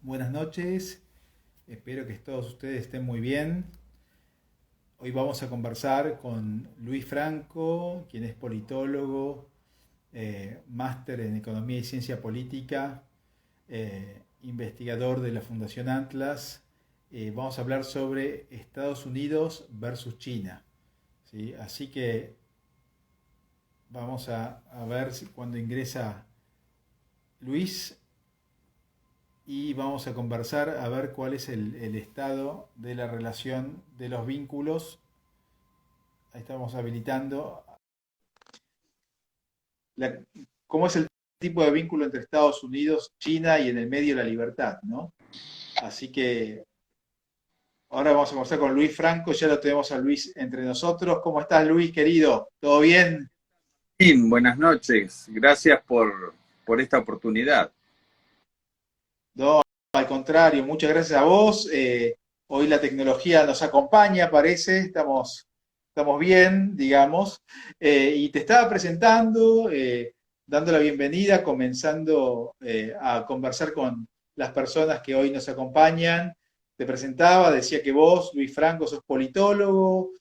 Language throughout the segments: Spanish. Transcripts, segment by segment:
Buenas noches, espero que todos ustedes estén muy bien. Hoy vamos a conversar con Luis Franco, quien es politólogo, máster en Economía y Ciencia Política, investigador de la Fundación Atlas. Vamos a hablar sobre Estados Unidos versus China, ¿sí? Así que vamos a ver cuando ingresa Luis y vamos a conversar a ver cuál es el estado de la relación de los vínculos. Ahí estamos habilitando la- cómo es el tipo de vínculo entre Estados Unidos, China y en el medio la libertad, ¿no? Así que ahora vamos a conversar con Luis Franco, ya lo tenemos a Luis entre nosotros. ¿Cómo estás, Luis, querido? ¿Todo bien? Martín, buenas noches. Gracias por esta oportunidad. No, al contrario, muchas gracias a vos. Hoy la tecnología nos acompaña, parece, estamos bien, digamos. Y te estaba presentando, dando la bienvenida, comenzando a conversar con las personas que hoy nos acompañan. Te presentaba, decía que vos, Luis Franco, sos politólogo,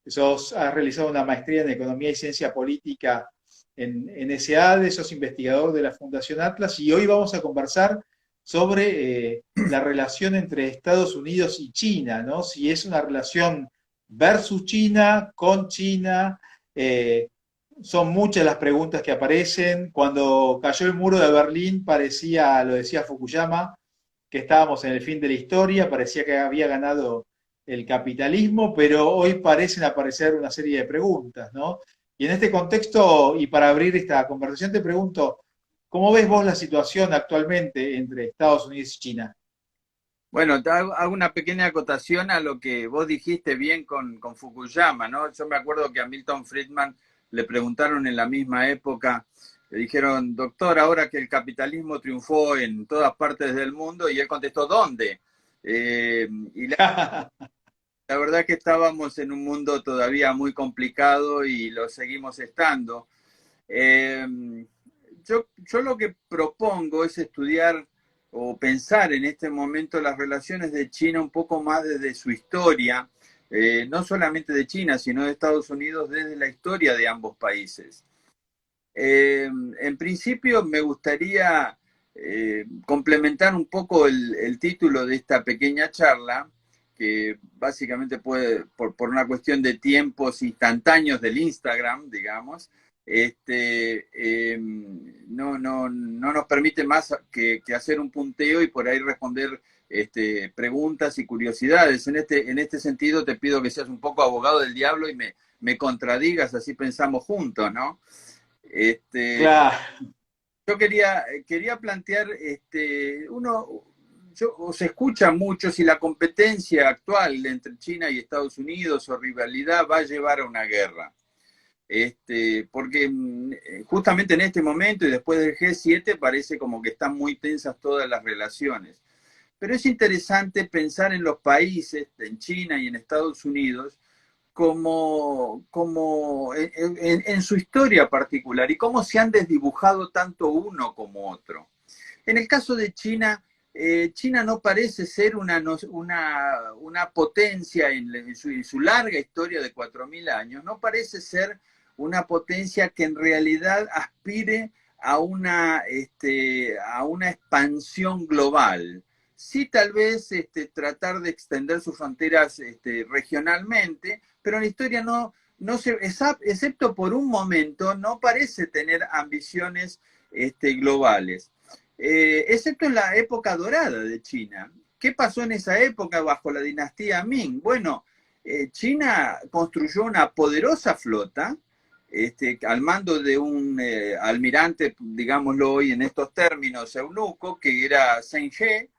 has realizado una maestría en Economía y Ciencia Política en ESADE, sos investigador de la Fundación Atlas y hoy vamos a conversar sobre la relación entre Estados Unidos y China, ¿no? Si es una relación versus China, con China. eh, Son muchas las preguntas que aparecen. Cuando cayó el muro de Berlín parecía, lo decía Fukuyama, que estábamos en el fin de la historia, parecía que había ganado el capitalismo, pero hoy parecen aparecer una serie de preguntas, ¿no? Y en este contexto, y para abrir esta conversación, te pregunto, ¿cómo ves vos la situación actualmente entre Estados Unidos y China? Bueno, te hago una pequeña acotación a lo que vos dijiste bien con Fukuyama, ¿no? Yo me acuerdo que a Milton Friedman le preguntaron en la misma época, le dijeron, doctor, ahora que el capitalismo triunfó en todas partes del mundo, y él contestó, ¿dónde? Y la verdad que estábamos en un mundo todavía muy complicado y lo seguimos estando. Eh, yo lo que propongo es estudiar o pensar en este momento las relaciones de China un poco más desde su historia, no solamente de China, sino de Estados Unidos desde la historia de ambos países. En principio me gustaría complementar un poco el título de esta pequeña charla, que básicamente puede, por una cuestión de tiempos instantáneos del Instagram, digamos, no nos permite más que hacer un punteo y por ahí responder preguntas y curiosidades. En este sentido te pido que seas un poco abogado del diablo y me contradigas, así pensamos juntos, ¿no? Este, Claro. yo quería plantear, o se escucha mucho si la competencia actual entre China y Estados Unidos o rivalidad va a llevar a una guerra. Porque justamente en este momento y después del G7 parece como que están muy tensas todas las relaciones. Pero es interesante pensar en los países, en China y en Estados Unidos, como en su historia particular y cómo se han desdibujado tanto uno como otro. En el caso de China, China no parece ser una potencia en su larga historia de 4.000 años, no parece ser una potencia que en realidad aspire a una expansión global. Sí, tal vez tratar de extender sus fronteras regionalmente, pero en la historia excepto por un momento, no parece tener ambiciones globales, excepto en la época dorada de China. ¿Qué pasó en esa época bajo la dinastía Ming? Bueno, China construyó una poderosa flota al mando de un almirante, digámoslo hoy en estos términos, eunuco, que era Zheng He,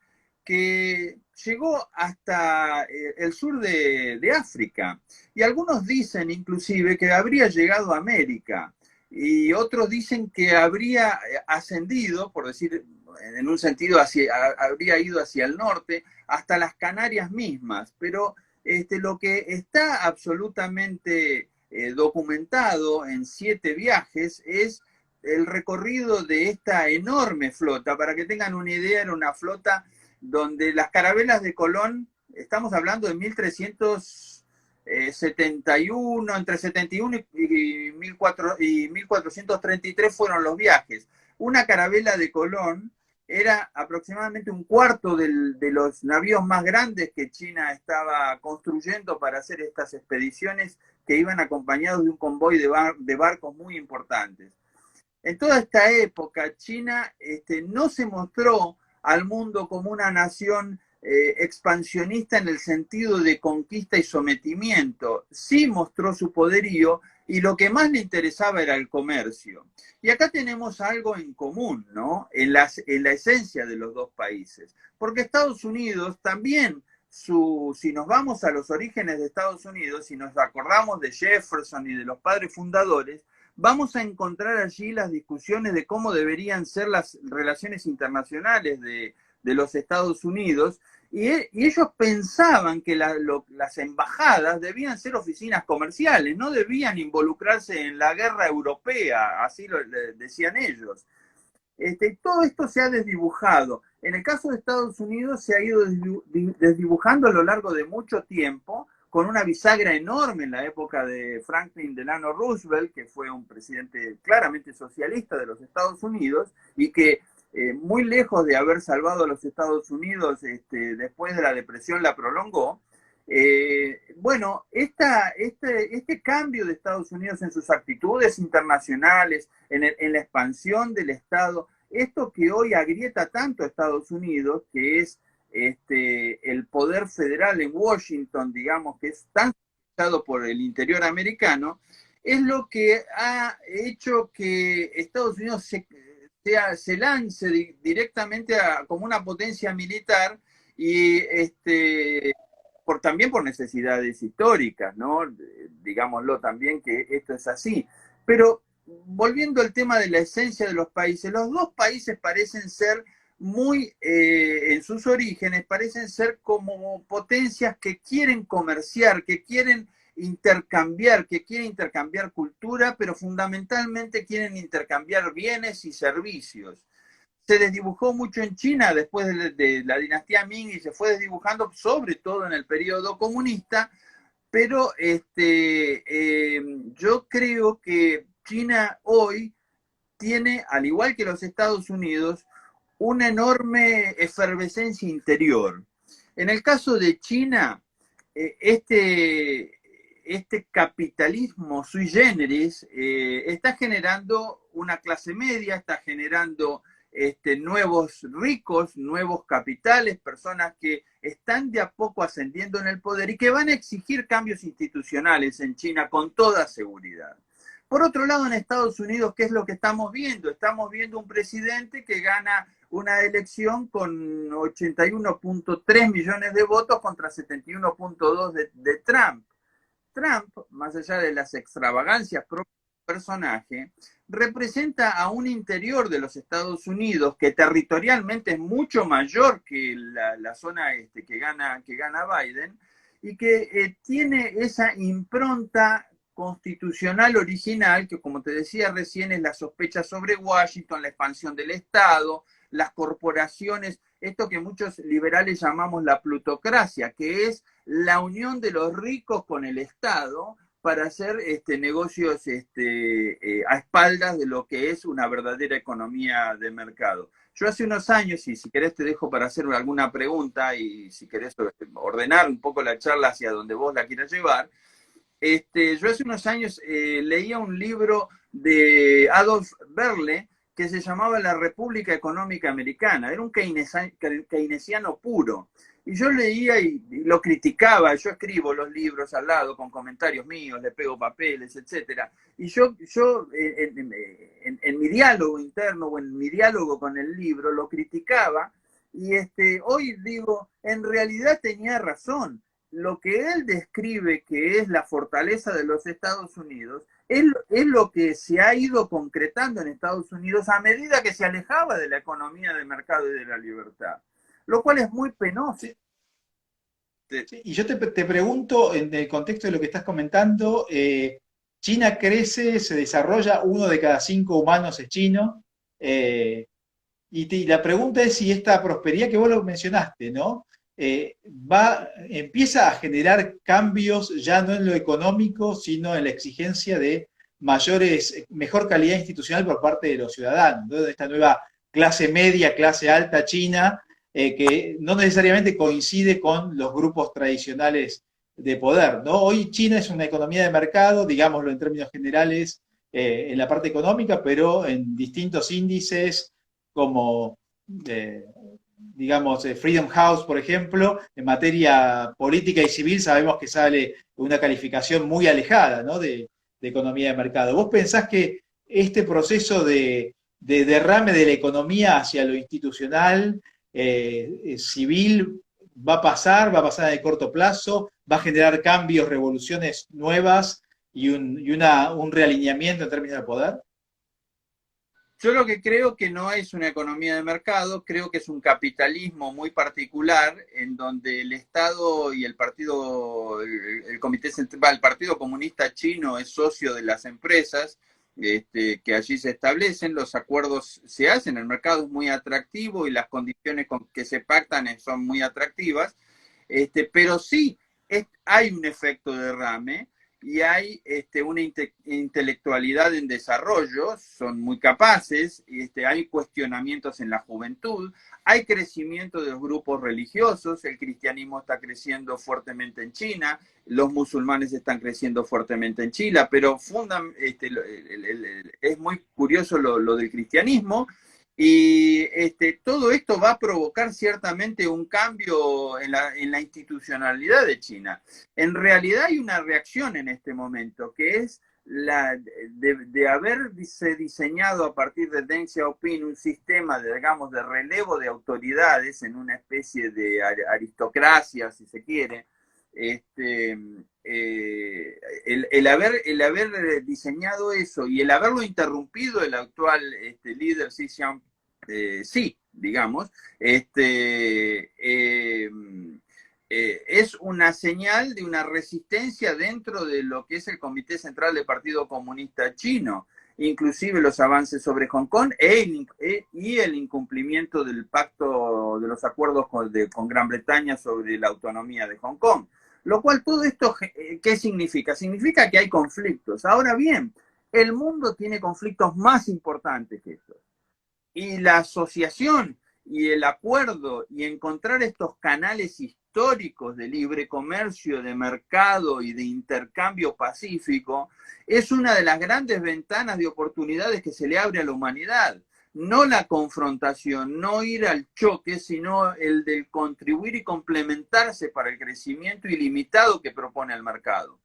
que llegó hasta el sur de África. Y algunos dicen inclusive que habría llegado a América. Y otros dicen que habría ascendido, por decir en un sentido, habría ido hacia el norte, hasta las Canarias mismas. Pero lo que está absolutamente documentado en 7 viajes es el recorrido de esta enorme flota. Para que tengan una idea, era una flota donde las carabelas de Colón, estamos hablando de 1371, entre 71 y 1433 fueron los viajes. Una carabela de Colón era aproximadamente un cuarto de los navíos más grandes que China estaba construyendo para hacer estas expediciones que iban acompañados de un convoy de barcos muy importantes. En toda esta época, China no se mostró al mundo como una nación expansionista en el sentido de conquista y sometimiento. Sí mostró su poderío y lo que más le interesaba era el comercio. Y acá tenemos algo en común, ¿no? En la esencia de los dos países. Porque Estados Unidos también, si nos vamos a los orígenes de Estados Unidos, si nos acordamos de Jefferson y de los padres fundadores, vamos a encontrar allí las discusiones de cómo deberían ser las relaciones internacionales de los Estados Unidos, y ellos pensaban que las embajadas debían ser oficinas comerciales, no debían involucrarse en la guerra europea, así lo decían ellos. Todo esto se ha desdibujado. En el caso de Estados Unidos se ha ido desdibujando a lo largo de mucho tiempo, con una bisagra enorme en la época de Franklin Delano Roosevelt, que fue un presidente claramente socialista de los Estados Unidos, y que muy lejos de haber salvado a los Estados Unidos después de la depresión la prolongó. Bueno, este cambio de Estados Unidos en sus actitudes internacionales, en la expansión del Estado, esto que hoy agrieta tanto a Estados Unidos, que es el poder federal en Washington, digamos, que es tan utilizado por el interior americano, es lo que ha hecho que Estados Unidos se lance directamente como una potencia militar y también por necesidades históricas, ¿no? Digámoslo también que esto es así. Pero volviendo al tema de la esencia de los países, los dos países parecen ser muy, en sus orígenes, parecen ser como potencias que quieren comerciar, que quieren intercambiar cultura, pero fundamentalmente quieren intercambiar bienes y servicios. Se desdibujó mucho en China después de la dinastía Ming y se fue desdibujando sobre todo en el periodo comunista, pero yo creo que China hoy tiene, al igual que los Estados Unidos, una enorme efervescencia interior. En el caso de China, este capitalismo sui generis está generando una clase media, está generando nuevos ricos, nuevos capitales, personas que están de a poco ascendiendo en el poder y que van a exigir cambios institucionales en China con toda seguridad. Por otro lado, en Estados Unidos, ¿qué es lo que estamos viendo? Estamos viendo un presidente que gana una elección con 81.3 millones de votos contra 71.2 de Trump. Trump, más allá de las extravagancias propias del personaje, representa a un interior de los Estados Unidos que territorialmente es mucho mayor que la zona que gana Biden y que tiene esa impronta constitucional original que, como te decía recién, es la sospecha sobre Washington, la expansión del Estado, las corporaciones, esto que muchos liberales llamamos la plutocracia, que es la unión de los ricos con el Estado para hacer negocios a espaldas de lo que es una verdadera economía de mercado. Yo hace unos años, y si querés te dejo para hacer alguna pregunta y si querés ordenar un poco la charla hacia donde vos la quieras llevar, yo hace unos años leía un libro de Adolf Berle que se llamaba La República Económica Americana. Era un keynesiano puro. Y yo leía y lo criticaba. Yo escribo los libros al lado con comentarios míos, le pego papeles, etc. Y yo en mi diálogo interno o en mi diálogo con el libro lo criticaba. Y hoy digo, en realidad tenía razón. Lo que él describe que es la fortaleza de los Estados Unidos es lo que se ha ido concretando en Estados Unidos a medida que se alejaba de la economía de mercado y de la libertad, lo cual es muy penoso. Sí, sí. Y yo te pregunto, en el contexto de lo que estás comentando, China crece, se desarrolla, 1 de cada 5 humanos es chino. Y la pregunta es si esta prosperidad que vos lo mencionaste, ¿no? Empieza a generar cambios ya no en lo económico, sino en la exigencia de mejor calidad institucional por parte de los ciudadanos, ¿no? De esta nueva clase media, clase alta china, que no necesariamente coincide con los grupos tradicionales de poder, ¿no? Hoy China es una economía de mercado, digámoslo en términos generales, en la parte económica, pero en distintos índices como, eh, digamos, Freedom House, por ejemplo, en materia política y civil sabemos que sale una calificación muy alejada, ¿no? De economía de mercado. ¿Vos pensás que este proceso de derrame de la economía hacia lo institucional, civil, va a pasar en el corto plazo, va a generar cambios, revoluciones nuevas un realineamiento en términos de poder? Yo lo que creo que no es una economía de mercado, creo que es un capitalismo muy particular en donde el Estado y el partido, el Comité Central, el Partido Comunista Chino es socio de las empresas que allí se establecen, los acuerdos se hacen, el mercado es muy atractivo y las condiciones con que se pactan son muy atractivas, pero sí hay un efecto derrame y hay una intelectualidad en desarrollo, son muy capaces, hay cuestionamientos en la juventud, hay crecimiento de los grupos religiosos, el cristianismo está creciendo fuertemente en China, los musulmanes están creciendo fuertemente en Chile, pero es muy curioso lo del cristianismo, y todo esto va a provocar ciertamente un cambio en la institucionalidad de China. En realidad hay una reacción en este momento, que es la de haberse diseñado a partir de Deng Xiaoping un sistema de, digamos, de relevo de autoridades en una especie de aristocracia, si se quiere. El haber diseñado eso y el haberlo interrumpido el actual líder Xi Jinping, sí, digamos, es una señal de una resistencia dentro de lo que es el Comité Central del Partido Comunista Chino, inclusive los avances sobre Hong Kong y el incumplimiento del pacto de los acuerdos con Gran Bretaña sobre la autonomía de Hong Kong. Lo cual todo esto, ¿qué significa? Significa que hay conflictos. Ahora bien, el mundo tiene conflictos más importantes que estos. Y la asociación y el acuerdo y encontrar estos canales históricos de libre comercio, de mercado y de intercambio pacífico es una de las grandes ventanas de oportunidades que se le abre a la humanidad. No la confrontación, no ir al choque, sino el de contribuir y complementarse para el crecimiento ilimitado que propone el mercado.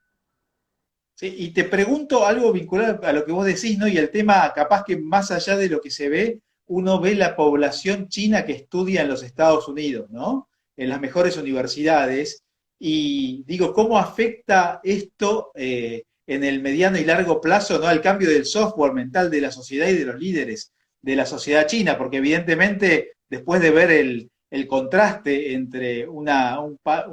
Sí, y te pregunto algo vinculado a lo que vos decís, ¿no? Y el tema, capaz que más allá de lo que se ve, uno ve la población china que estudia en los Estados Unidos, ¿no? En las mejores universidades. Y digo, ¿cómo afecta esto en el mediano y largo plazo, ¿no? Al cambio del software mental de la sociedad y de los líderes de la sociedad china? Porque evidentemente, después de ver el contraste entre una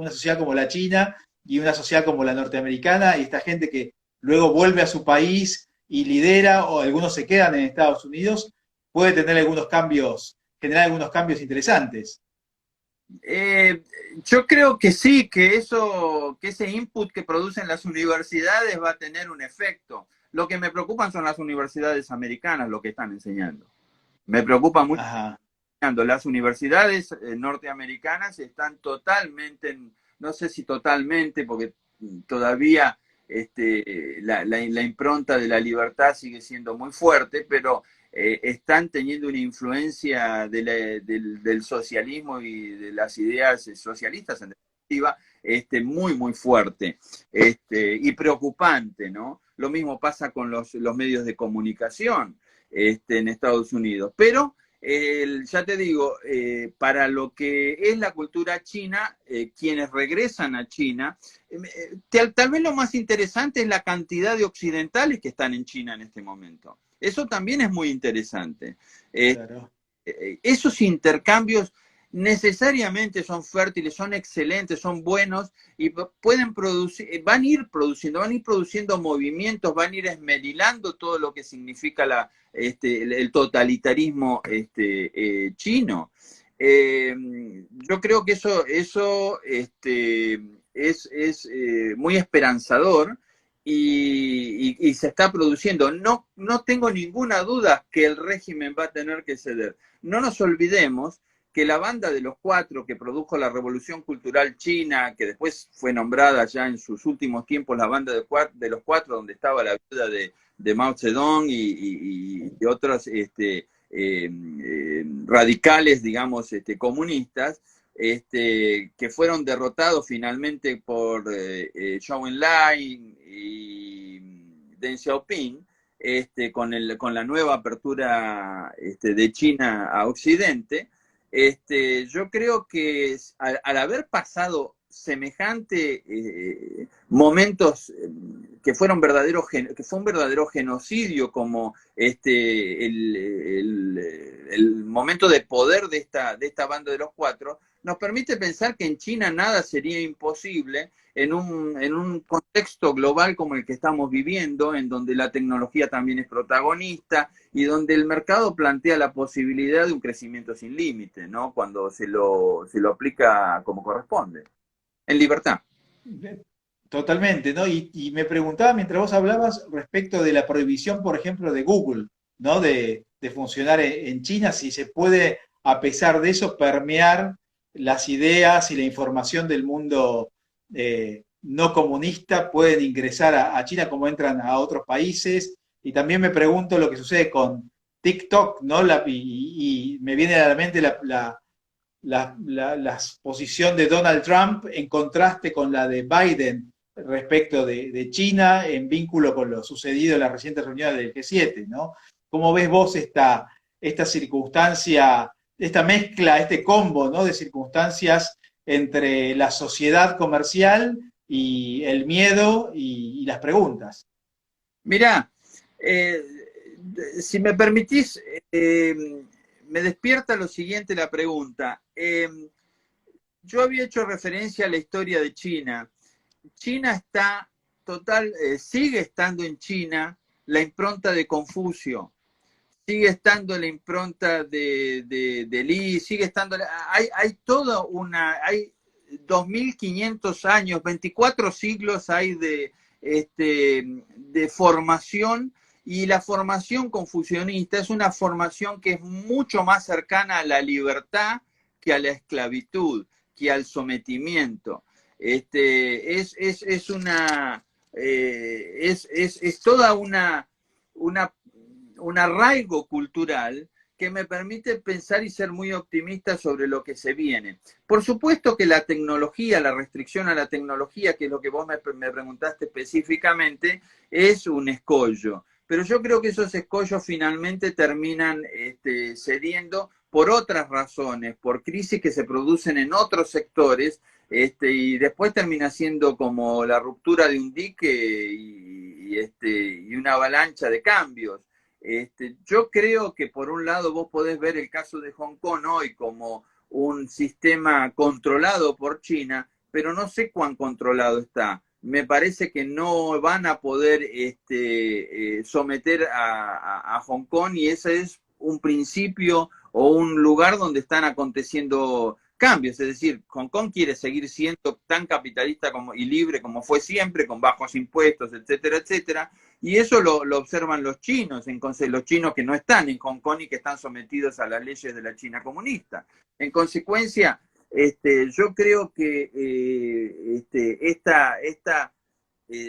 sociedad como la China y una sociedad como la norteamericana y esta gente que luego vuelve a su país y lidera, o algunos se quedan en Estados Unidos, puede tener algunos cambios, generar algunos cambios interesantes. Eh, yo creo que sí, que ese input que producen las universidades va a tener un efecto. Lo que me preocupan son las universidades americanas, lo que están enseñando. Me preocupa mucho. Ajá. Las universidades norteamericanas están totalmente, no sé si totalmente, porque todavía la impronta de la libertad sigue siendo muy fuerte, pero están teniendo una influencia del socialismo y de las ideas socialistas, en definitiva, muy, muy fuerte y preocupante, ¿no? Lo mismo pasa con los medios de comunicación en Estados Unidos. Pero ya te digo, para lo que es la cultura china, quienes regresan a China, tal vez lo más interesante es la cantidad de occidentales que están en China en este momento. Eso también es muy interesante. Claro. Esos intercambios necesariamente son fértiles, son excelentes, son buenos y pueden producir, van a ir produciendo movimientos, van a ir esmerilando todo lo que significa el totalitarismo chino. Yo creo que eso es muy esperanzador y se está produciendo. No tengo ninguna duda que el régimen va a tener que ceder. No nos olvidemos que la banda de los cuatro que produjo la Revolución Cultural China, que después fue nombrada ya en sus últimos tiempos la banda de los cuatro, donde estaba la viuda de Mao Zedong y otros radicales, digamos, comunistas, que fueron derrotados finalmente por Zhou Enlai y Deng Xiaoping, con la nueva apertura de China a Occidente. Yo creo que al haber pasado semejante momentos que fue un verdadero genocidio, como el momento de poder de esta banda de los cuatro, nos permite pensar que en China nada sería imposible en un contexto global como el que estamos viviendo, en donde la tecnología también es protagonista y donde el mercado plantea la posibilidad de un crecimiento sin límite, ¿no? Cuando se lo aplica como corresponde, en libertad. Totalmente, ¿no? Y me preguntaba mientras vos hablabas respecto de la prohibición, por ejemplo, de Google, ¿no? De funcionar en China, si se puede, a pesar de eso, permear las ideas y la información del mundo no comunista, pueden ingresar a China como entran a otros países. Y también me pregunto lo que sucede con TikTok, ¿no? Y me viene a la mente la posición de Donald Trump en contraste con la de Biden respecto de China en vínculo con lo sucedido en la reciente reunión del G7, ¿no? ¿Cómo ves vos esta circunstancia, esta mezcla, este combo, ¿no? De circunstancias entre la sociedad comercial y el miedo y las preguntas? Mirá, si me permitís, me despierta lo siguiente la pregunta. Yo había hecho referencia a la historia de China. China sigue estando en China la impronta de Confucio, sigue estando la impronta de Li, sigue estando, hay toda hay 2500 años, 24 siglos hay de formación, y la formación confucionista es una formación que es mucho más cercana a la libertad que a la esclavitud, que al sometimiento. Es toda un arraigo cultural que me permite pensar y ser muy optimista sobre lo que se viene. Por supuesto que la tecnología, la restricción a la tecnología, que es lo que vos me preguntaste específicamente, es un escollo. Pero yo creo que esos escollos finalmente terminan cediendo por otras razones, por crisis que se producen en otros sectores, y después termina siendo como la ruptura de un dique y una avalancha de cambios. Yo creo que por un lado vos podés ver el caso de Hong Kong hoy como un sistema controlado por China, pero no sé cuán controlado está. Me parece que no van a poder someter a Hong Kong, y ese es un principio o un lugar donde están aconteciendo cambios. Es decir, Hong Kong quiere seguir siendo tan capitalista y libre como fue siempre, con bajos impuestos, etcétera, etcétera. Y eso lo observan los chinos, los chinos que no están en Hong Kong y que están sometidos a las leyes de la China comunista. En consecuencia, yo creo que esta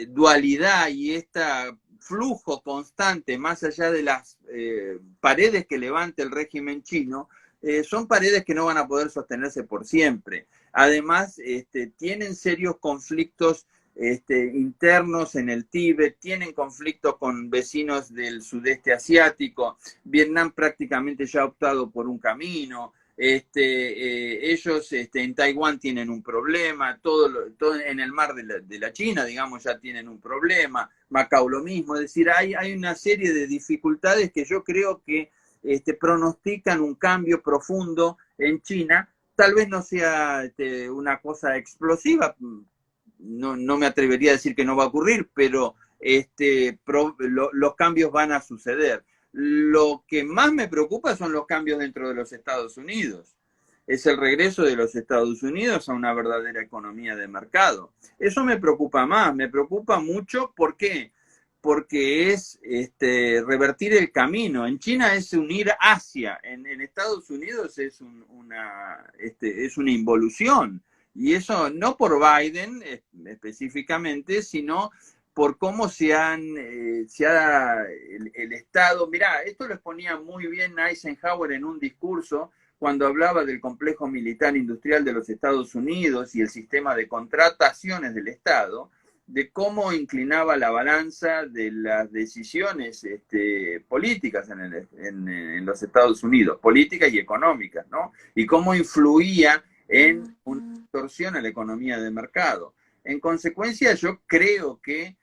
dualidad y este flujo constante, más allá de las paredes que levante el régimen chino, son paredes que no van a poder sostenerse por siempre. Además, tienen serios conflictos internos en el Tíbet, tienen conflictos con vecinos del sudeste asiático. Vietnam prácticamente ya ha optado por un camino. Ellos en Taiwán tienen un problema, todo en el mar de la China, digamos, ya tienen un problema, Macao lo mismo. Es decir, hay una serie de dificultades que yo creo que pronostican un cambio profundo en China, Tal vez no sea una cosa explosiva, no me atrevería a decir que no va a ocurrir, pero los cambios van a suceder. Lo que más me preocupa son los cambios dentro de los Estados Unidos. Es el regreso de los Estados Unidos a una verdadera economía de mercado. Eso me preocupa más, me preocupa mucho. ¿Por qué? Porque es revertir el camino. En China es unir Asia, en Estados Unidos es es una involución. Y eso no por Biden específicamente, sino por cómo se ha el Estado. Mirá, esto lo exponía muy bien Eisenhower en un discurso cuando hablaba del complejo militar industrial de los Estados Unidos y el sistema de contrataciones del Estado, de cómo inclinaba la balanza de las decisiones políticas en los Estados Unidos, políticas y económicas, ¿no? Y cómo influía en una distorsión a la economía de mercado. En consecuencia, yo creo que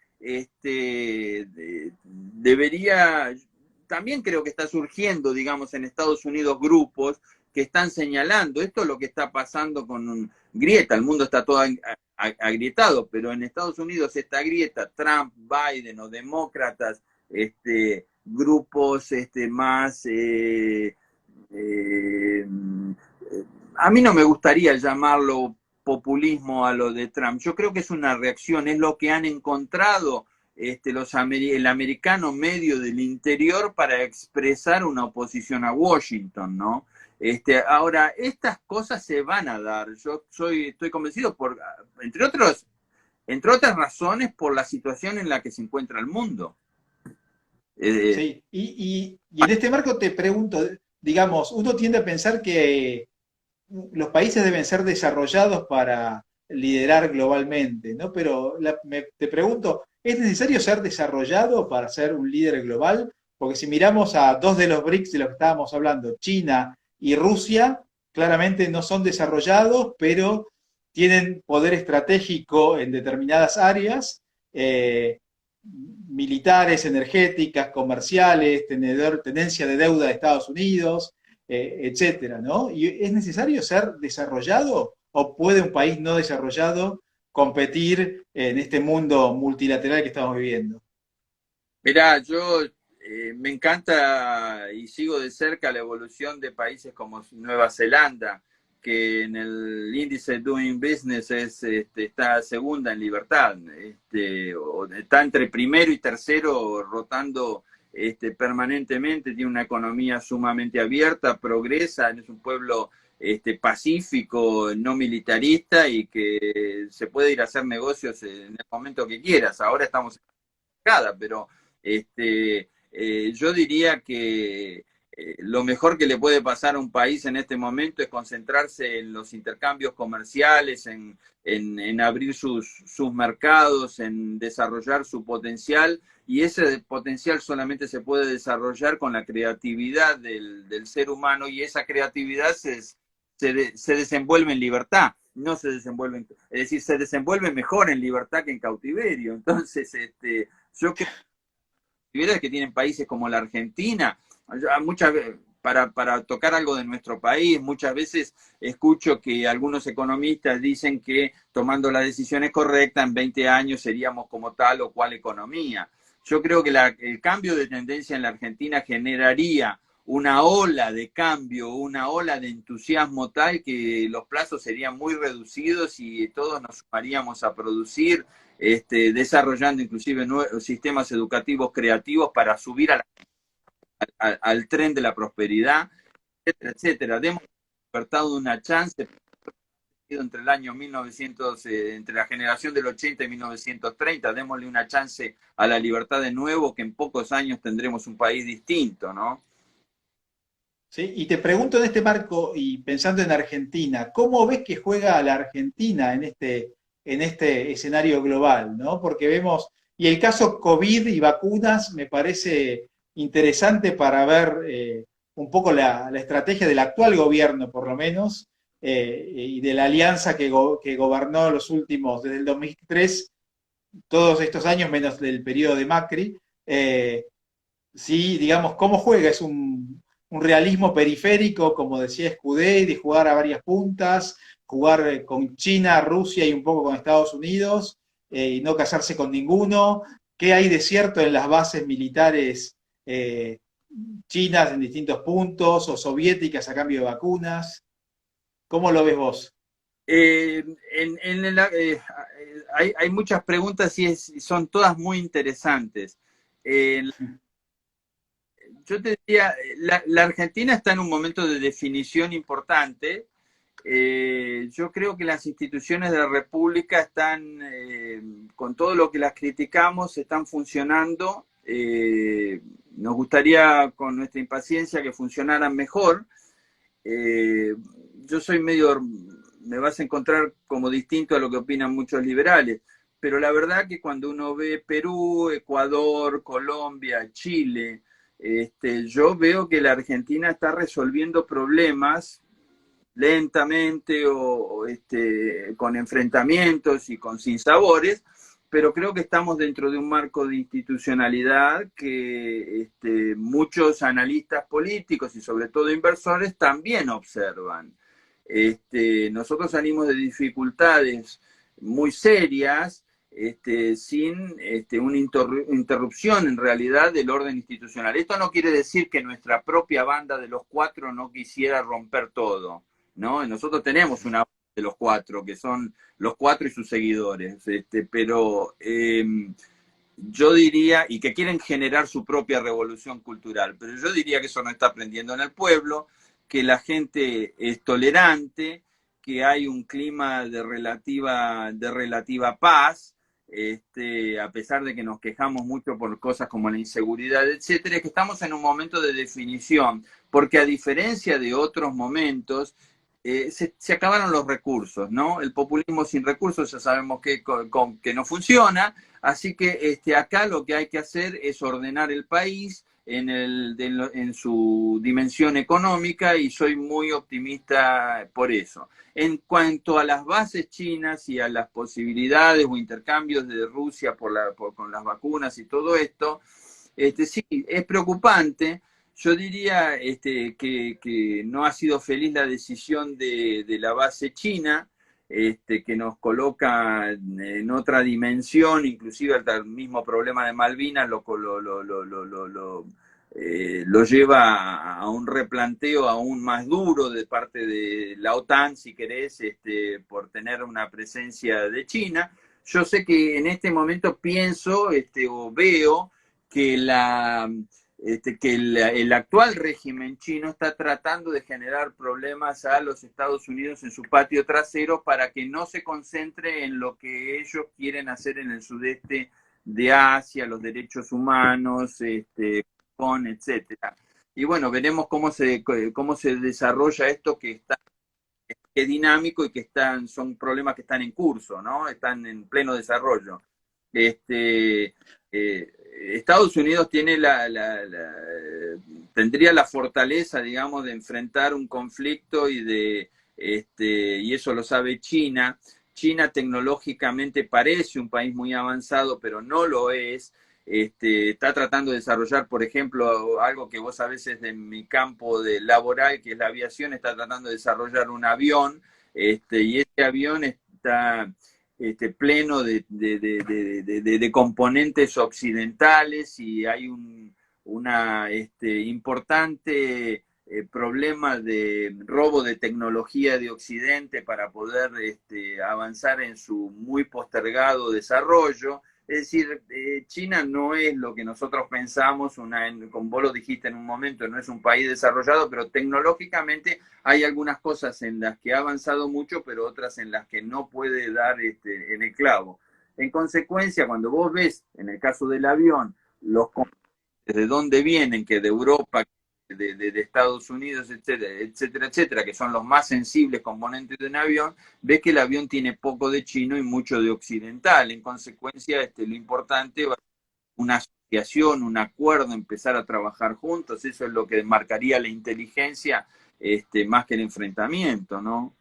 debería, también creo que está surgiendo, digamos, en Estados Unidos grupos que están señalando, esto es lo que está pasando con grieta, el mundo está todo agrietado, pero en Estados Unidos esta grieta, Trump, Biden o demócratas, grupos más... a mí no me gustaría llamarlo populismo a lo de Trump. Yo creo que es una reacción, es lo que han encontrado el americano medio del interior para expresar una oposición a Washington, ¿no? Ahora, estas cosas se van a dar. Yo estoy convencido, entre otras razones, por la situación en la que se encuentra el mundo. Sí, y en este marco te pregunto, digamos, uno tiende a pensar que los países deben ser desarrollados para liderar globalmente, ¿no? Pero te pregunto, ¿es necesario ser desarrollado para ser un líder global? Porque si miramos a dos de los BRICS de los que estábamos hablando, China y Rusia, claramente no son desarrollados, pero tienen poder estratégico en determinadas áreas, militares, energéticas, comerciales, tenencia de deuda de Estados Unidos, etcétera, ¿no? ¿Y es necesario ser desarrollado o puede un país no desarrollado competir en este mundo multilateral que estamos viviendo? Mirá, yo me encanta y sigo de cerca la evolución de países como Nueva Zelanda, que en el índice Doing Business está segunda en libertad, está entre primero y tercero rotando permanentemente, tiene una economía sumamente abierta, progresa, es un pueblo pacífico, no militarista y que se puede ir a hacer negocios en el momento que quieras. Ahora estamos en cada, pero yo diría que lo mejor que le puede pasar a un país en este momento es concentrarse en los intercambios comerciales, en abrir sus mercados, en desarrollar su potencial, y ese potencial solamente se puede desarrollar con la creatividad del ser humano, y esa creatividad se desenvuelve en libertad, no se desenvuelve, es decir, se desenvuelve mejor en libertad que en cautiverio. Entonces, yo creo que tienen países como la Argentina, muchas veces, para tocar algo de nuestro país, muchas veces escucho que algunos economistas dicen que tomando las decisiones correctas en 20 años seríamos como tal o cual economía. Yo creo que el cambio de tendencia en la Argentina generaría una ola de cambio, una ola de entusiasmo tal que los plazos serían muy reducidos y todos nos sumaríamos a producir, desarrollando inclusive nuevos sistemas educativos creativos para subir al tren de la prosperidad, etcétera, etcétera. Demos libertad una chance entre el año 1900, entre la generación del 80 y 1930, démosle una chance a la libertad de nuevo, que en pocos años tendremos un país distinto, ¿no? ¿Sí? Y te pregunto en este marco, y pensando en Argentina, ¿cómo ves que juega la Argentina en este escenario global? ¿No? Porque vemos, y el caso COVID y vacunas me parece interesante para ver un poco la estrategia del actual gobierno, por lo menos, y de la alianza que gobernó los últimos, desde el 2003, todos estos años, menos del periodo de Macri. Sí, digamos, ¿cómo juega? un realismo periférico, como decía Scudé, de jugar a varias puntas, jugar con China, Rusia y un poco con Estados Unidos, y no casarse con ninguno. ¿Qué hay de cierto en las bases militares chinas en distintos puntos o soviéticas a cambio de vacunas? ¿Cómo lo ves vos? Hay muchas preguntas y son todas muy interesantes. Eh, yo te diría, la Argentina está en un momento de definición importante. Yo creo que las instituciones de la República están, con todo lo que las criticamos, están funcionando. Nos gustaría, con nuestra impaciencia, que funcionaran mejor. Eh, yo soy medio, me vas a encontrar como distinto a lo que opinan muchos liberales, pero la verdad que cuando uno ve Perú, Ecuador, Colombia, Chile, yo veo que la Argentina está resolviendo problemas lentamente con enfrentamientos y con sinsabores, pero creo que estamos dentro de un marco de institucionalidad que muchos analistas políticos y sobre todo inversores también observan. Nosotros salimos de dificultades muy serias, sin una interrupción en realidad del orden institucional. Esto no quiere decir que nuestra propia banda de los cuatro no quisiera romper todo, ¿no? Nosotros tenemos una de los cuatro, que son los cuatro y sus seguidores, pero yo diría, y que quieren generar su propia revolución cultural, pero yo diría que eso no está aprendiendo en el pueblo, que la gente es tolerante, que hay un clima de relativa paz, a pesar de que nos quejamos mucho por cosas como la inseguridad, etcétera, que estamos en un momento de definición, porque a diferencia de otros momentos, se acabaron los recursos, ¿no? El populismo sin recursos ya sabemos que no funciona, así que acá lo que hay que hacer es ordenar el país en su dimensión económica y soy muy optimista por eso. En cuanto a las bases chinas y a las posibilidades o intercambios de Rusia con las vacunas y todo esto, sí, es preocupante. Yo diría que no ha sido feliz la decisión de la base china, que nos coloca en otra dimensión, inclusive el mismo problema de Malvinas lo lleva a un replanteo aún más duro de parte de la OTAN, si querés, por tener una presencia de China. Yo sé que en este momento pienso o veo que el actual régimen chino está tratando de generar problemas a los Estados Unidos en su patio trasero para que no se concentre en lo que ellos quieren hacer en el sudeste de Asia, los derechos humanos, etcétera. Y bueno, veremos cómo se desarrolla esto que es dinámico y son problemas que están en curso, ¿no? Están en pleno desarrollo. Estados Unidos tendría la fortaleza, digamos, de enfrentar un conflicto y eso lo sabe China. China tecnológicamente parece un país muy avanzado, pero no lo es. Está tratando de desarrollar, por ejemplo, algo que vos sabés es de mi campo laboral, que es la aviación, está tratando de desarrollar un avión, y este avión está pleno de componentes occidentales y hay una importante problema de robo de tecnología de Occidente para poder avanzar en su muy postergado desarrollo. Es decir, China no es lo que nosotros pensamos, como vos lo dijiste en un momento, no es un país desarrollado, pero tecnológicamente hay algunas cosas en las que ha avanzado mucho, pero otras en las que no puede dar en el clavo. En consecuencia, cuando vos ves, en el caso del avión, los de dónde vienen, que de Europa, de Estados Unidos, etcétera, etcétera, etcétera, que son los más sensibles componentes de un avión, ves que el avión tiene poco de chino y mucho de occidental. En consecuencia, lo importante va a ser una asociación, un acuerdo, empezar a trabajar juntos. Eso es lo que marcaría la inteligencia más que el enfrentamiento, ¿no?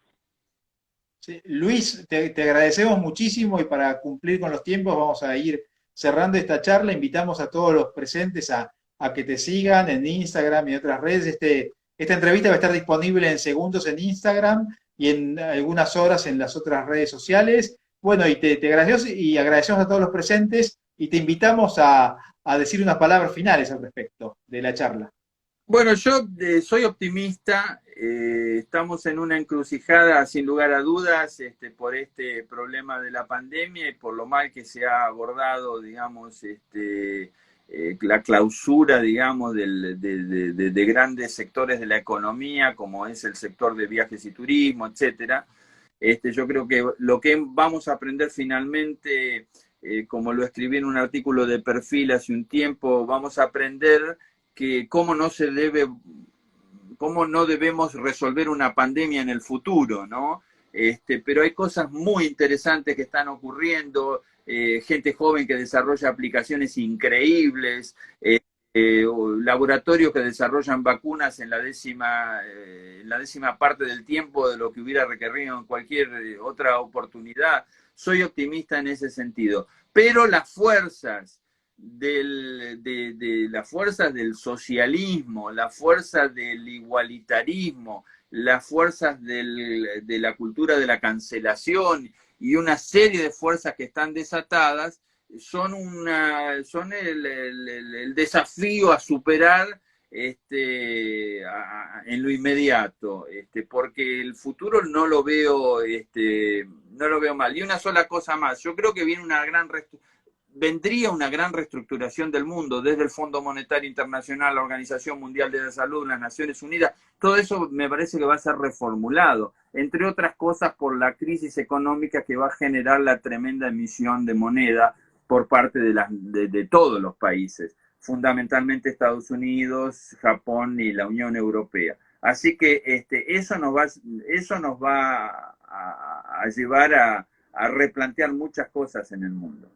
Sí. Luis, te agradecemos muchísimo y para cumplir con los tiempos vamos a ir cerrando esta charla. Invitamos a todos los presentes a a que te sigan en Instagram y otras redes. Esta entrevista va a estar disponible en segundos en Instagram y en algunas horas en las otras redes sociales. Bueno, y te agradecemos y agradecemos a todos los presentes y te invitamos a decir unas palabras finales al respecto de la charla. Bueno, yo soy optimista, estamos en una encrucijada sin lugar a dudas por este problema de la pandemia y por lo mal que se ha abordado, digamos, la clausura, digamos, de grandes sectores de la economía, como es el sector de viajes y turismo, etcétera. Yo creo que lo que vamos a aprender finalmente, como lo escribí en un artículo de Perfil hace un tiempo, vamos a aprender que cómo no debemos resolver una pandemia en el futuro, ¿no? Pero hay cosas muy interesantes que están ocurriendo, gente joven que desarrolla aplicaciones increíbles, laboratorios que desarrollan vacunas en la décima parte del tiempo de lo que hubiera requerido en cualquier otra oportunidad. Soy optimista en ese sentido, pero las fuerzas las fuerzas del socialismo, las fuerzas del igualitarismo, las fuerzas de la cultura de la cancelación y una serie de fuerzas que están desatadas son el desafío a superar en lo inmediato, porque el futuro no lo veo mal. Y una sola cosa más, yo creo que vendría una gran reestructuración del mundo, desde el Fondo Monetario Internacional, la Organización Mundial de la Salud, las Naciones Unidas. Todo eso me parece que va a ser reformulado, entre otras cosas por la crisis económica que va a generar la tremenda emisión de moneda por parte de todos los países, fundamentalmente Estados Unidos, Japón y la Unión Europea. Así que eso nos va a llevar a replantear muchas cosas en el mundo.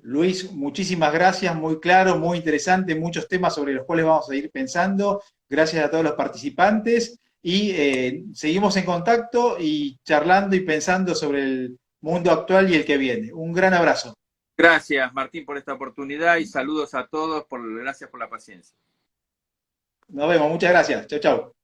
Luis, muchísimas gracias, muy claro, muy interesante, muchos temas sobre los cuales vamos a ir pensando. Gracias a todos los participantes y seguimos en contacto y charlando y pensando sobre el mundo actual y el que viene. Un gran abrazo. Gracias, Martín, por esta oportunidad y saludos a todos. Gracias por la paciencia. Nos vemos, muchas gracias. Chau, chau.